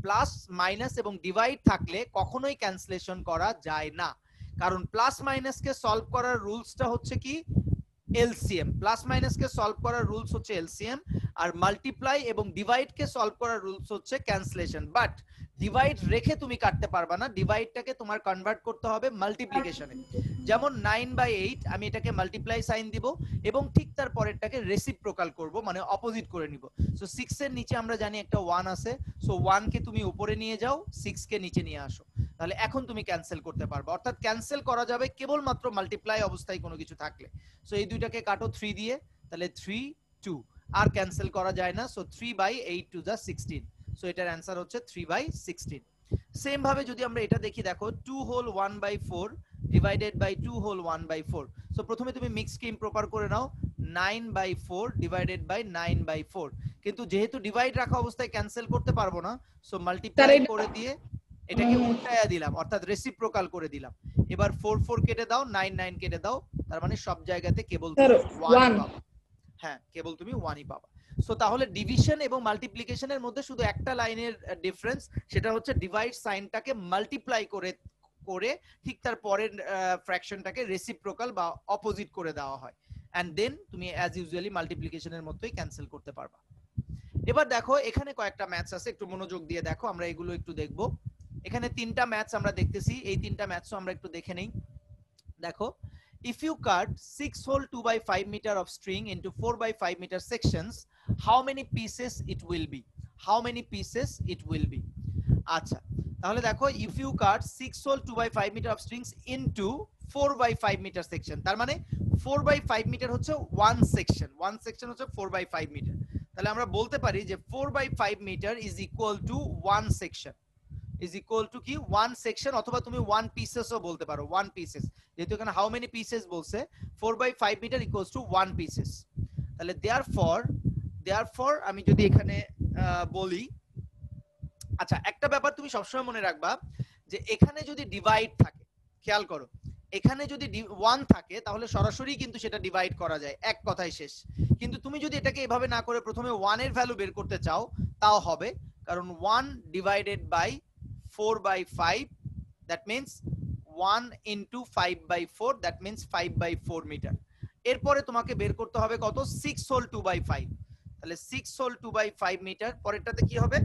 প্লাস মাইনাস এবং ডিভাইড থাকলে কখনোই ক্যান্সেলেশন করা যায় না, কারণ প্লাস মাইনাসকে সলভ করার রুলসটা হচ্ছে কি এলসিএম। প্লাস মাইনাসকে সলভ করার রুলস হচ্ছে এলসিএম, আর মাল্টিপ্লাই এবং ডিভাইডকে সলভ করার রুলস হচ্ছে ক্যান্সেলেশন। বাট ডিভাইড রেখে তুমি কাটতে পারবা না, ডিভাইডটাকে তোমার কনভার্ট করতে হবে মাল্টিপ্লিকেশনে। যেমন 9/8 আমি এটাকে মাল্টিপ্লাই সাইন দিব এবং ঠিক তার পরেরটাকে রেসিপ্রোকাল করব, মানে অপোজিট করে নিব। সো 6 এর নিচে আমরা জানি একটা 1 আছে, সো 1 কে তুমি উপরে নিয়ে যাও, 6 কে নিচে নিয়ে আসো, তাহলে এখন তুমি ক্যান্সেল করতে পারবে। অর্থাৎ ক্যান্সেল করা যাবে কেবলমাত্র মাল্টিপ্লাই অবস্থায় কোনো কিছু থাকলে। সো এই দুইটাকে কাটো 3 দিয়ে, তাহলে 3 2, আর ক্যান্সেল করা যায় না। সো 3/8 to the 16, সো এটার অ্যানসার হচ্ছে 3/16। সেম ভাবে যদি আমরা এটা দেখি, দেখো 2 whole 1/4 divided by 2 whole 1/4। So প্রথমে তুমি মিক্সকে ইমপ্রপার করে নাও, 9/4 ডিভাইডেড বাই 9/4, কিন্তু যেহেতু ডিভাইড রাখা অবস্থায় ক্যান্সেল করতে পারবো না, সো মাল্টিপ্লাই করে দিয়ে এটাকে উল্টায়া দিলাম, অর্থাৎ রেসিপ্রোকাল করে দিলাম। এবার 4 4 কেটে দাও, 9 9 কেটে দাও, তার মানে সব জায়গাতে কেবল 1 পাবা। হ্যাঁ, কেবল তুমি 1ই পাবা। সো তাহলে ডিভিশন এবং মাল্টিপ্লিকেশনের মধ্যে শুধু একটা লাইনের ডিফারেন্স, সেটা হচ্ছে ডিভাইড সাইনটাকে মাল্টিপ্লাই করে করে ঠিক তার পরের ফ্র্যাকশনটাকে রেসিপ্রোকাল বা অপোজিট করে দেওয়া হয়, এন্ড দেন তুমি অ্যাজ ইউজুয়ালি মাল্টিপ্লিকেশনের মতোই ক্যান্সেল করতে পারবা। এবার দেখো এখানে কয়েকটা ম্যাথস আছে, একটু মনোযোগ দিয়ে দেখো, আমরা এগুলো একটু দেখব। এখানে তিনটা ম্যাথস আমরা দেখতেছি, এই তিনটা ম্যাথসও আমরা একটু দেখে নেই। দেখো, if you cut 6 whole 2/5 meter of string into 4/5 meter sections, how many pieces it will be? How many pieces it will be? আচ্ছা, তাহলে দেখো if you cut 6 whole 2/5 meter of strings into 4/5 meter section, তার মানে 4/5 metre হচ্ছে 1 section, 1 section হচ্ছে 4/5 metre. তাহলে আমরা বলতে পারি যে 4/5 metre is equal to 1 section, is equal to কি 1 সেকশন, অথবা তুমি 1 পিসেসও বলতে পারো, 1 পিসেস, যেহেতু এখানে হাউ মেনি পিসেস বলছে, 4/5 মিটার ইকুয়ালস টু 1 পিসেস। তাহলে therefore আমি যদি এখানে বলি, আচ্ছা একটা ব্যাপার তুমি সবসময় মনে রাখবা যে এখানে যদি ডিভাইড থাকে, খেয়াল করো, এখানে যদি 1 থাকে তাহলে সরাসরি কিন্তু সেটা ডিভাইড করা যায়, এক কথায় শেষ। কিন্তু তুমি যদি এটাকে এভাবে না করে প্রথমে 1 এর ভ্যালু বের করতে চাও, তাও হবে, কারণ 1 divided by 4/5, that means 1 into 5/4, that means 5/4 metre. এরপরে তোমাকে বের করতে হবে কত, 6 হোল 2/5, তাহলে 6 হোল 2/5 মিটার, পরেরটাতে কি হবে,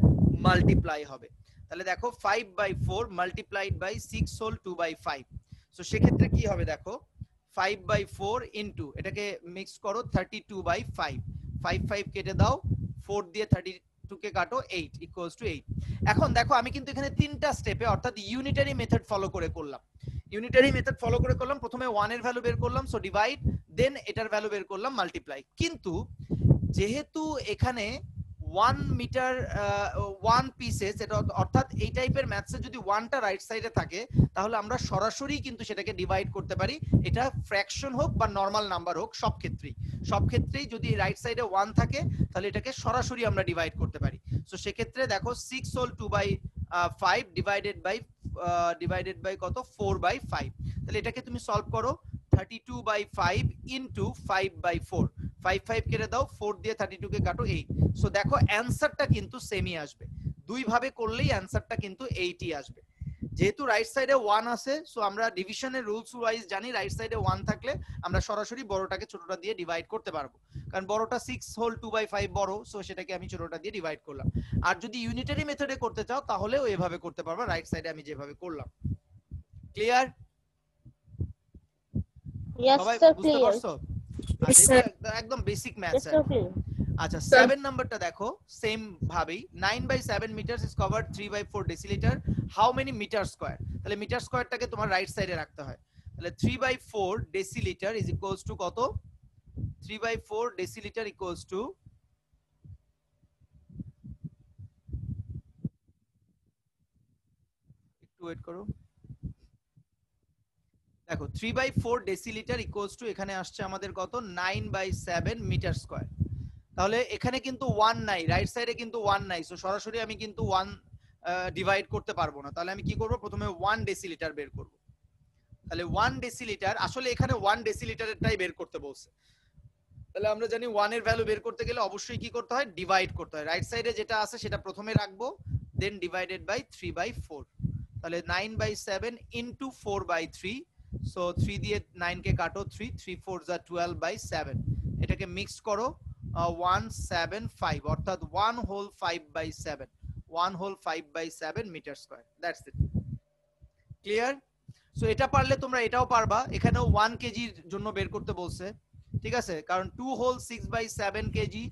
মাল্টিপ্লাই হবে। তাহলে দেখো 5/4 মাল্টিপ্লাইড বাই 6 হোল 2/5, সো সেক্ষেত্রে কি হবে দেখো, 5/4 ইনটু এটাকে মিক্স করো 32/5, 5 5 কেটে দাও, 4 দিয়ে 32 কে কাটো, 8 ইকুয়ালস টু 8। এখন দেখো আমি কিন্তু এখানে তিনটা স্টেপে অর্থাৎ ইউনিটারি মেথড ফলো করে করলাম, ইউনিটারি মেথড ফলো করে করলাম। প্রথমে 1 এর ভ্যালু বের করলাম, সো ডিভাইড, দেন এটার ভ্যালু বের করলাম, মাল্টিপ্লাই। কিন্তু যেহেতু এখানে 1 মিটার 1 পিসেস, এটা অর্থাৎ এই টাইপের ম্যাথসে যদি 1টা রাইট সাইডে থাকে তাহলে আমরা সরাসরি কিন্তু সেটাকে ডিভাইড করতে পারি, এটা ফ্র্যাকশন হোক বা নরমাল নাম্বার হোক, সব ক্ষেত্রেই যদি রাইট সাইডে 1 থাকে তাহলে এটাকে সরাসরি আমরা ডিভাইড করতে পারি। সো সেক্ষেত্রে দেখো 6 হোল 2/5 ডিভাইডেড বাই কত, 4/5, তাহলে এটাকে তুমি সলভ করো, 32/5 ইনটু 5/4, 5 5 কেটে দাও, 4 দিয়ে 32 কে কাটো, 8। সো দেখো অ্যানসারটা কিন্তু সেমই আসবে, দুই ভাবে করলেই অ্যানসারটা কিন্তু 8ই আসবে। যেহেতু রাইট সাইডে 1 আছে, সো আমরা ডিভিশনের রুলস ওয়াইজ জানি রাইট সাইডে 1 থাকলে আমরা সরাসরি বড়টাকে ছোটটা দিয়ে ডিভাইড করতে পারবো, কারণ বড়টা 6 হোল 2/5 বড়, সো সেটাকে আমি ছোটটা দিয়ে ডিভাইড করলাম। আর যদি ইউনিটারি মেথডে করতে চাও তাহলেও এভাবে করতে পারবা, রাইট সাইডে আমি যেভাবে করলাম। ক্লিয়ার? Yes, সবাই sir, বুঝতে clear. পারছো? আচ্ছা, এগুলো একদম basic Yes, maths. sir, clear. আচ্ছা, Sir. 7 নাম্বারটা দেখো সেম ভাবেই 9/7 meters is covered 3/4 deciliter. How many meter square? তাহলে মিটার স্কয়ারটাকে তোমার রাইট সাইডে রাখতে হয়। তাহলে 3/4 deciliter is equals to কত? 3/4 deciliter equals to একটু ওয়েট করো। দেখো 3/4 ডেসিলিটার ইকুয়ালস টু এখানে আসছে আমাদের কত 9/7 মিটার স্কয়ার। তাহলে এখানে কিন্তু 1 নাই, রাইট সাইডে কিন্তু 1 নাই, সো সরাসরি আমি কিন্তু 1 ডিভাইড করতে পারবো না। তাহলে আমি কি করব, প্রথমে 1 ডেসিলিটার বের করব। তাহলে 1 ডেসিলিটার, আসলে এখানে 1 ডেসিলিটারেরটাই বের করতে বলছে। তাহলে আমরা জানি 1 এর ভ্যালু বের করতে গেলে অবশ্যই কি করতে হয়, ডিভাইড করতে হয়। রাইট সাইডে যেটা আছে সেটা প্রথমে রাখবো, দেন ডিভাইডেড বাই 3/4। তাহলে 9/7 ইনটু 4/3, সো 3 দিয়ে 9 কে কাটো, 3 3 4 যা 12/7। এটাকে মিক্স করো 175, অর্থাৎ 1 whole 5/7, 1 whole 5/7 metre square. That's it. Clear? So এটা পারলে তোমরা এটাও পারবা। এখানেও 1 কেজির জন্য বের করতে বলছে, ঠিক আছে, কারণ 2 whole 6/7 KG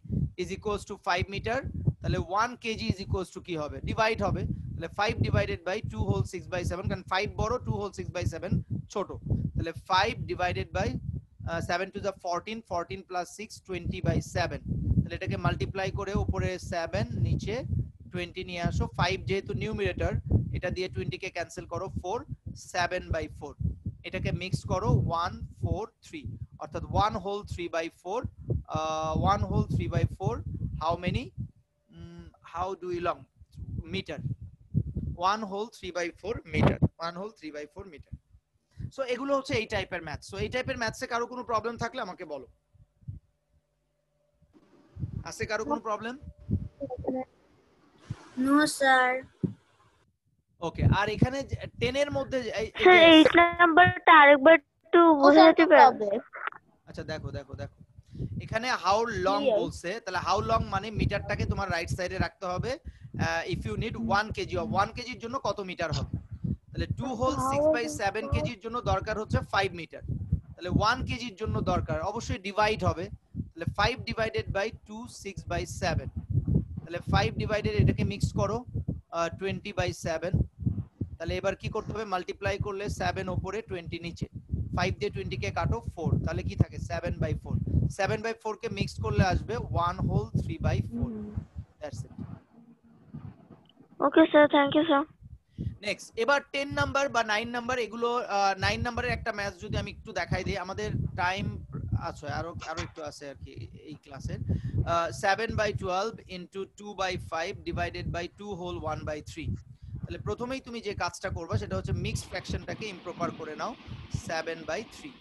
is equals to 5 metre. তাহলে 1 কেজি ইজ ইকুয়ালস টু কি হবে, ডিভাইড হবে। তাহলে 5 ডিভাইডেড বাই 2 হোল 6/7, কারণ 5 বড়, 2 হোল 6/7 ছোট। তাহলে 5 divided by 7 to the 14, 14 plus 6 20/7। তাহলে এটাকে মাল্টিপ্লাই করে উপরে 7 নিচে 20 নিয়ে আসো। 5 যেহেতু নিউমারেটর, এটা দিয়ে 20 কে ক্যান্সেল করো, 4 7/4। এটাকে মিক্স করো 1 4 3, অর্থাৎ 1 whole 3/4, 1 whole 3/4 how many, how do you long metre, 1 whole 3/4 metre, 1 whole 3/4 metre. So এগুলো হচ্ছে এই টাইপের ম্যাথ। সো এই টাইপের ম্যাথসে কারো কোনো প্রবলেম থাকলে আমাকে বলো। আছে কারো কোনো প্রবলেম? No sir. ওকে, আর এখানে 10 এর মধ্যে স্যার 8 নাম্বারটা আরেকবার একটু Oh, বোঝা sir, যেতে no পারে? problem. আচ্ছা দেখো দেখো দেখো, এখানে হাউ লং Clear. বলছে। তাহলে হাউ লং মানে মিটারটাকে তোমার রাইট সাইডে রাখতে হবে। ইফ ইউ নিড 1 কেজি, 1 কেজির জন্য কত মিটার হবে? তাহলে 2 হোল 6/7 কেজির জন্য দরকার হচ্ছে 5 মিটার। তাহলে 1 কেজির জন্য দরকার, অবশ্যই ডিভাইড হবে। তাহলে 5 ডিভাইডেড বাই 2 6/7। তাহলে 5 ডিভাইডেড, এটাকে মিক্স করো 20/7। তাহলে এবার কি করতে হবে, মাল্টিপ্লাই করলে 7 উপরে 20 নিচে, 5 দিয়ে 20 কে কাটো 4, তাহলে কি থাকে 7/4। 7/4 কে মিক্স করলে আসবে 1 whole 3/4। That's it. Okay sir, thank you sir. Next, এবার 10 নাম্বার বা 9 নাম্বার, এগুলো 9 নাম্বারের একটা ম্যাথ যদি আমি একটু দেখাই দিই, আমাদের টাইম আছে আরো একটু আছে আর কি এই ক্লাসের। 7/12 ইনটু 2/5 ডিভাইডেড বাই 2 হোল 1/3। তাহলে প্রথমেই তুমি যে কাজটা করবা সেটা হচ্ছে মিক্স ফ্র্যাকশনটাকে ইমপ্রপার করে নাও, 7/3।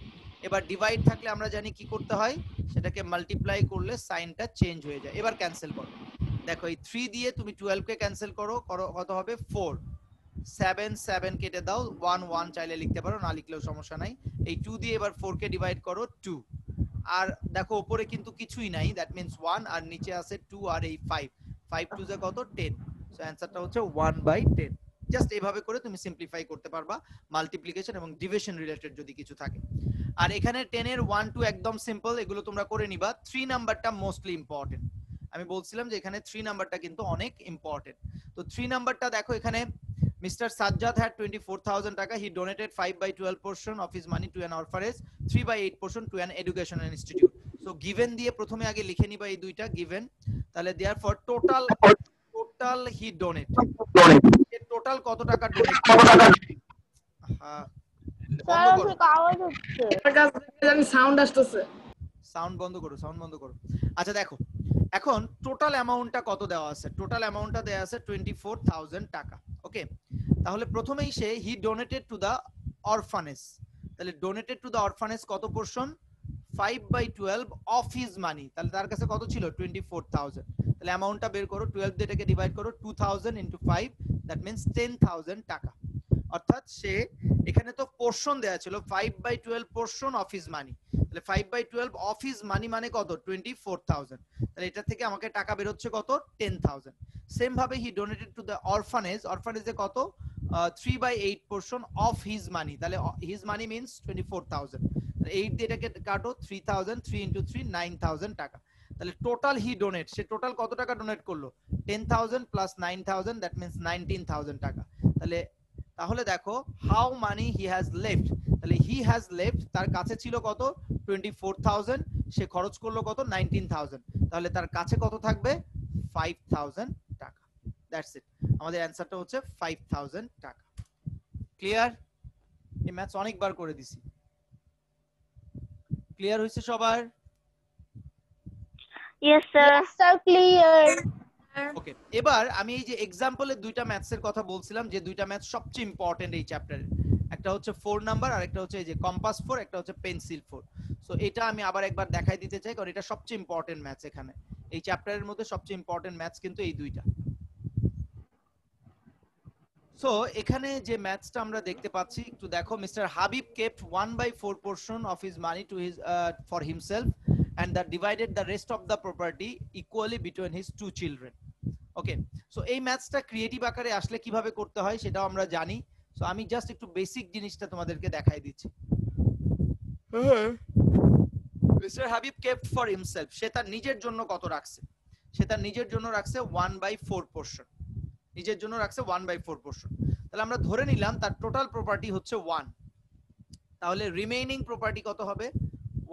এবার ডিভাইড থাকলে আমরা জানি কি করতে হয়, সেটাকে মাল্টিপ্লাই করলে সাইনটা চেঞ্জ হয়ে যায়। এবার ক্যান্সেল করো, দেখো এই 3 দিয়ে তুমি 12 কে ক্যান্সেল করো, কত হবে 4। 7 7 কেটে দাও, 1 1 চাইলে লিখতে পারো, না লিখলেও সমস্যা নাই। এই 2 দিয়ে এবার 4 কে ডিভাইড করো 2, আর দেখো উপরে কিন্তু কিছুই নাই, দ্যাট মিন্স 1, আর নিচে আছে 2 আর এই 5, 5 2 যা কত 10। সো অ্যানসারটা হচ্ছে 1/10। জাস্ট এইভাবে করে তুমি সিম্পলিফাই করতে পারবা মাল্টিপ্লিকেশন এবং ডিভিশন রিলেটেড যদি কিছু থাকে। আর এখানে 10 এর 1 2 একদম সিম্পল, এগুলো তোমরা করে নিবা। 3 নাম্বারটা মোস্টলি ইম্পর্টেন্ট। আমি বলছিলাম যে এখানে 3 নাম্বারটা কিন্তু অনেক ইম্পর্টেন্ট। তো 3 নাম্বারটা দেখো, এখানে Mr. Sajjad had 24,000 টাকা. He donated 5/12 portion of his money to an orphanage, 3/8 portion to an educational institute. So given দিয়ে প্রথমে আগে লিখে নিবা এই দুইটা given। তাহলে therefore total he donate, total কত টাকা ডোনেট? হ্যাঁ, বন্ধ করো, আওয়াজ হচ্ছে। আমার কাছে জানি সাউন্ড আসতেছে। সাউন্ড বন্ধ করো, সাউন্ড বন্ধ করো। আচ্ছা দেখো, এখন টোটাল অ্যামাউন্টটা কত দেওয়া আছে? টোটাল অ্যামাউন্টটা দেওয়া আছে 24,000 টাকা। ওকে, তাহলে প্রথমেই সে হি ডোনেটেড টু দা অরফানেজ। তাহলে ডোনেটেড টু দা অরফানেজ কত পোরশন? 5/12 অফ হিজ মানি। তাহলে তার কাছে কত ছিল? 24,000। তাহলে অ্যামাউন্টটা বের করো, 12 দিয়ে এটাকে ডিভাইড করো, 2000 ইনটু 5, দ্যাট মিন্স 10,000 টাকা। অর্থাৎ সে এখানে তো পোরশন দেয়া ছিল 5/12 পোরশন অফ হিজ মানি। তাহলে 5/12 অফ হিজ মানি মানে কত? 24,000। তাহলে এটা থেকে আমাকে টাকা বের হচ্ছে কত? 10,000। সেম ভাবে হি ডোনেটেড টু দ্য অরফানেজ। অরফানেজে কত? 3/8 পোর্শন অফ হিজ মানি, তাহলে হিজ মানি মিন্স 24,000, 8 দিয়ে এটাকে কাটো, 3,000, 3 into 3 9,000 টাকা। তাহলে টোটাল হি ডোনেট, সে টোটাল কত টাকা ডোনেট করলো? 10,000 প্লাস 9,000, দ্যাট মিন্স 19,000 টাকা। তাহলে দেখো how money he has left, তাহলে হি হ্যাজ লেফট, তার কাছে ছিল কত? 24,000, সে খরচ করলো কত? 19,000, তাহলে তার কাছে কত থাকবে? 5,000 টাকা। দ্যাটস ইট, আমাদের অ্যানসারটা হচ্ছে 5,000 টাকা। ক্লিয়ার? এই ম্যাথস অনেকবার করে দিছি। ক্লিয়ার হয়েছে সবার? Yes, sir. Yes, sir, clear. ওকে, এবার আমি এই যে এক্সাম্পলের দুইটা ম্যাথসের কথা বলছিলাম, যে দুইটা ম্যাথ সবচেয়ে ইম্পর্টেন্ট এই চ্যাপ্টারে, একটা হচ্ছে 4 নাম্বার আর একটা হচ্ছে এই যে কম্পাস 4, একটা হচ্ছে পেন্সিল 4। সো এটা আমি আবার একবার দেখাই দিতে চাই, কারণ এটা সবচেয়ে ইম্পর্টেন্ট ম্যাথস এখানে, এই চ্যাপ্টারের মধ্যে সবচেয়ে ইম্পর্টেন্ট ম্যাথস কিন্তু এই দুইটা। সো এখানে যে ম্যাথসটা আমরা দেখতে পাচ্ছি একটু দেখো, mister Habib kept 1/4 portion of his money to his for himself and that divided the rest of the property equally between his two children. Okay, so এই ম্যাথসটা ক্রিয়েটিভ আকারে আসলে কিভাবে করতে হয় সেটাও আমরা জানি। সো আমি জাস্ট একটু বেসিক জিনিসটা তোমাদেরকে দেখাই দিচ্ছি। Mister Habib kept for himself, সে তার নিজের জন্য কত রাখছে? সে তার নিজের জন্য রাখছে 1/4 পোরশন, নিজের জন্য রাখছে 1/4 পোরশন। তাহলে আমরা ধরে নিলাম তার টোটাল প্রপার্টি হচ্ছে 1, তাহলে রিমেইনিং প্রপার্টি কত হবে?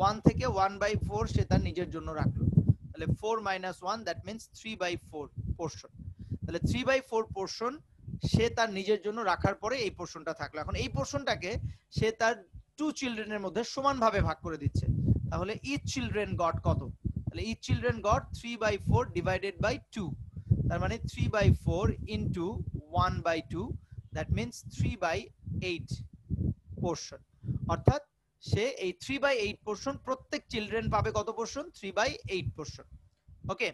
1 থেকে 1/4 সে তার নিজের জন্য রাখলো, তাহলে 4 - 1, দ্যাট মিন্স 3/4 পোরশন। তাহলে 3/4 পোরশন সে তার নিজের জন্য রাখার পরে এই পোরশনটা থাকলো। এখন এই পোরশনটাকে সে তার 2 চিলড্রেনের মধ্যে সমানভাবে ভাগ করে দিচ্ছে, তাহলে ইচ চিলড্রেন গট কত? তাহলে each children got 3/4 divided by 2, তার মানে 3/4 ইনটু 1/2, দ্যাট মিন্স 3/8 পোরশন। অর্থাৎ সে এই 3/8 পোরশন, প্রত্যেক চিলড্রেন পাবে কত পোরশন? 3/8 পোরশন। ওকে,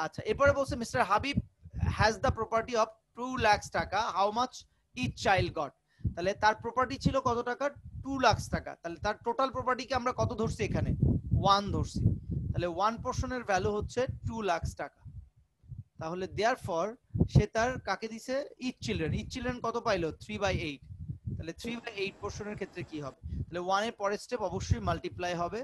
আচ্ছা, এরপরে বলছে mister Habib has the property of 2 lakh টাকা, how much each child got? তাহলে তার প্রপার্টি ছিল কত টাকা? 2 লাখ টাকা। তাহলে তার টোটাল প্রপার্টিকে আমরা কত ধরছি এখানে? 1 ধরছি, তাহলে 1 পোরশনের ভ্যালু হচ্ছে 2 লাখ টাকা। তাহলে দেয়ারফর সে তার কাকে দিছে? ইচ চিলড্রেন কত পাইলো? 3/8। তাহলে 3/8 পোরশনের ক্ষেত্রে কি হবে? তাহলে 1 এর পরের স্টেপ অবশ্যই মাল্টিপ্লাই হবে,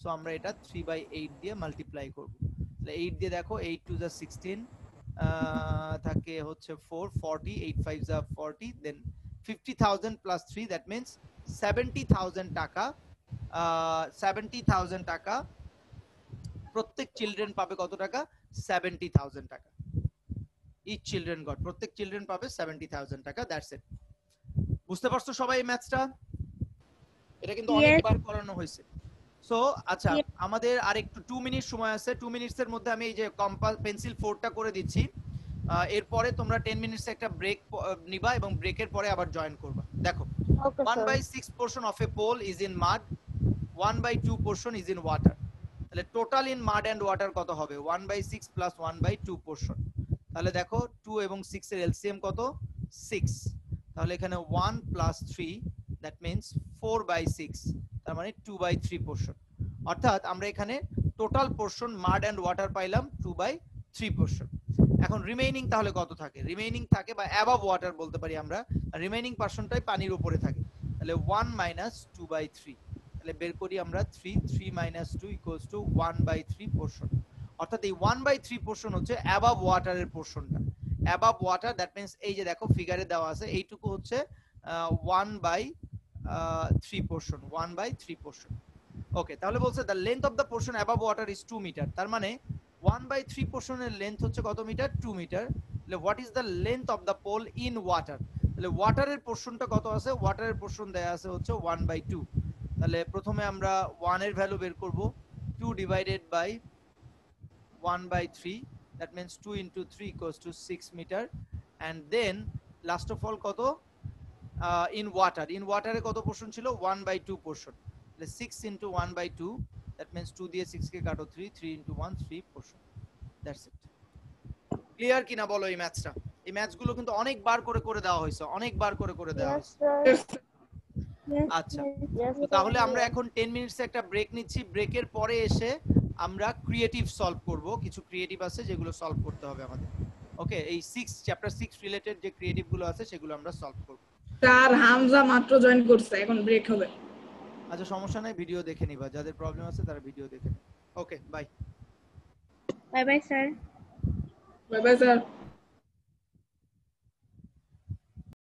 সো আমরা এটা 3/8 দিয়ে মাল্টিপ্লাই করব। তাহলে 8 দিয়ে দেখো, 8 2 যা 16, থাকে হচ্ছে 4, 40, 8 5 যা 40, দেন 50,000 প্লাস 3, দ্যাট মিন্স 70,000 টাকা। 70,000 টাকা প্রত্যেক চিলড্রেন পাবে কত টাকা? 70,000 টাকা। ইচ চিলড্রেন গট, প্রত্যেক চিলড্রেন পাবে 70,000 টাকা। That's it. বুঝতে পারছো সবাই এই ম্যাথসটা? এটা কিন্তু অনেকবার করানো হয়েছে। সো আচ্ছা, আমাদের আরেকটু 2 মিনিট সময় আছে। 2 মিনিটসের মধ্যে আমি এই যে কম্পাস পেন্সিল 4টা করে দিচ্ছি, এরপরে তোমরা 10 মিনিটস একটা ব্রেক নিবা এবং ব্রেকের পরে আবার জয়েন করবা। দেখো, Okay, sir. 1/6 portion of a pole is in mud, 1/2 portion is in water. তাহলে total in mud and water কত হবে? 1/6 প্লাস 1/2 পোরশন। তাহলে দেখো 2 এবং 6 এর এলসিএম কত? 6। তাহলে এখানে 1 প্লাস 3, দ্যাট মিন্স 4/6, তার মানে 2/3 পোরশন। অর্থাৎ আমরা এখানে total portion mud and water পাইলাম 2/3 পোরশন। এখন রিমেইনিং তাহলে কত থাকে? রিমেইনিং থাকে, বা অ্যাবভ ওয়াটার বলতে পারি আমরা, রিমেইনিং পোরশনটাই পানির উপরে থাকে। তাহলে 1 - 2/3, তাহলে বের করি আমরা 3 2 = 1/3 পোরশন। অর্থাৎ এই 1/3 পোরশন হচ্ছে অ্যাবভ ওয়াটারের পোরশনটা। অ্যাবভ ওয়াটার, দ্যাট মিন্স এই যে দেখো ফিগারে দেওয়া আছে, এইটুকু হচ্ছে 1/3 পোরশন, 1/3 পোরশন। ওকে, তাহলে বলছে the length of the portion above water is 2 metre. তার মানে 1/3 পোরশনের লেন্থ হচ্ছে কত মিটার? 2 মিটার। তাহলে what is the length of the pole in water? তাহলে ওয়াটারের পোরশনটা কত আছে? ওয়াটারের পোরশন দেয়া আছে হচ্ছে 1/2। তাহলে প্রথমে আমরা 1 এর ভ্যালু বের করব, 2 divided by 1/3, that means 2 into 3 equals to 6 meter, and then last of all কত? in water এ কত পোরশন ছিল? 1/2 পোরশন। তাহলে 6 into 1/2, that means 2 দিয়ে 6 কে কাটো 3, 3 into 1 3 portion. That's it. Clear কিনা বলো এই ম্যাথসটা? এই ম্যাথসগুলো কিন্তু অনেকবার করে দেওয়া হয়েছে, অনেকবার করে দেওয়া Yes, হয়েছে। sir. আচ্ছা, Yes, তো sir. তাহলে আমরা এখন 10 মিনিটস একটা ব্রেক নিচ্ছি। ব্রেকের পরে এসে আমরা ক্রিয়েটিভ সলভ করব। কিছু ক্রিয়েটিভ আছে যেগুলো সলভ করতে হবে আমাদের। ওকে, এই 6 চ্যাপ্টার 6 রিলেটেড যে ক্রিয়েটিভ গুলো আছে সেগুলো আমরা সলভ করব। স্যার হামজা মাত্র জয়েন করছে, এখন ব্রেক হবে। আচ্ছা সমস্যা নাই, ভিডিও দেখে নিবা, যাদের প্রবলেম আছে তারা ভিডিও দেখে নিবে। Okay bye. Bye bye sir. Bye bye sir.